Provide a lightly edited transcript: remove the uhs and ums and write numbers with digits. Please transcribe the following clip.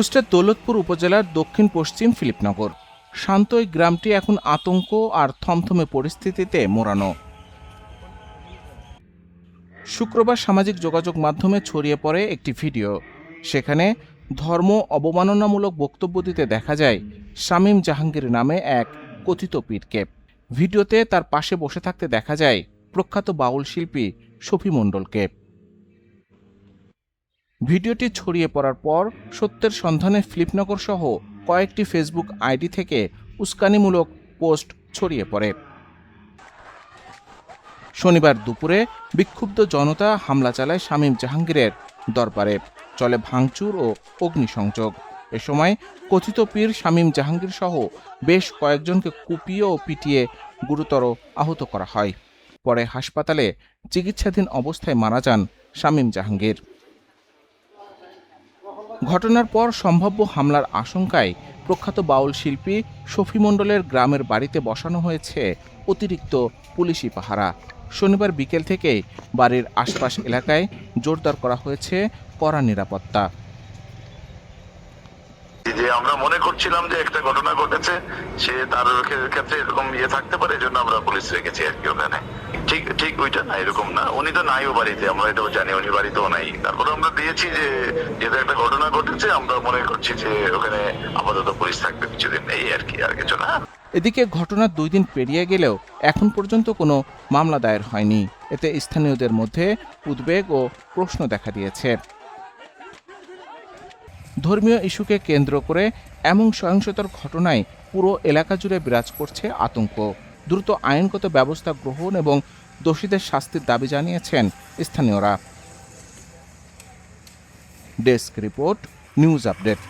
কুষ্টিয়ার দৌলতপুর উপজেলার দক্ষিণ পশ্চিম ফিলিপনগর। শান্ত এই গ্রামটি এখন আতঙ্ক আর থমথমে পরিস্থিতিতে মোড়ানো। শুক্রবার সামাজিক যোগাযোগ মাধ্যমে ছড়িয়ে পড়ে একটি ভিডিও। সেখানে ধর্ম অবমাননামূলক বক্তব্য দিতে দেখা যায় শামীম জাহাঙ্গীর নামে এক কথিত পীরকে। ভিডিওতে তার পাশে বসে থাকতে দেখা যায় প্রখ্যাত বাউল শিল্পী শফি মণ্ডলকে। ভিডিওটি ছড়িয়ে পড়ার পর সত্যের সন্ধানে ফিলিপনগর সহ কয়েকটি ফেসবুক আইডি থেকে উস্কানিমূলক পোস্ট ছড়িয়ে পড়ে। শনিবার দুপুরে বিক্ষুব্ধ জনতা হামলা চালায় শামীম জাহাঙ্গীরের দরবারে। চলে ভাঙচুর ও অগ্নিসংযোগ। এ সময় কথিত পীর শামীম জাহাঙ্গীর সহ বেশ কয়েকজনকে কুপিয়ে ও পিটিয়ে গুরুতর আহত করা হয়। পরে হাসপাতালে চিকিৎসাধীন অবস্থায় মারা যান শামীম জাহাঙ্গীর। ঘটনার পর সম্ভাব্য হামলার আশঙ্কায় প্রখ্যাত বাউল শিল্পী শফি মণ্ডলের গ্রামের বাড়িতে বসানো হয়েছে অতিরিক্ত পুলিশি পাহারা। শনিবার বিকেল থেকে বাড়ির আশপাশ এলাকায় জোরদার করা হয়েছে কড়া নিরাপত্তা। যে আমরা মনে করছিলাম যে একটা ঘটনা ঘটেছে, সে তার ক্ষেত্রে এরকম থাকতে পারে, এই জন্য আমরা পুলিশ রেখেছি আর কি ওখানে। ঠিক ওইটা না, এরকম না, উনি তো নাইও বাড়িতে, আমরা এটাও জানি উনি বাড়িতেও নাই। তারপরে আমরা দিয়েছি যে যেহেতু একটা ঘটনা ঘটেছে, আমরা মনে করছি যে ওখানে আপাতত পুলিশ থাকবে কিছুদিন, এই আর কি, আর কিছু না। এদিকে ঘটনার 2 দিন পেরিয়ে গেলেও এখন পর্যন্ত কোনো মামলা দায়ের হয়নি। এতে স্থানীয়দের মধ্যে উদ্বেগ ও প্রশ্ন দেখা দিয়েছে। ধর্মীয় ইস্যুকে কেন্দ্র করে এমন সহিংসতার ঘটনায় পুরো এলাকা জুড়ে বিরাজ করছে আতঙ্ক। দ্রুত আইনগত ব্যবস্থা গ্রহণ এবং দোষীদের শাস্তির দাবি জানিয়েছেন স্থানীয়রা। Desk report, news update.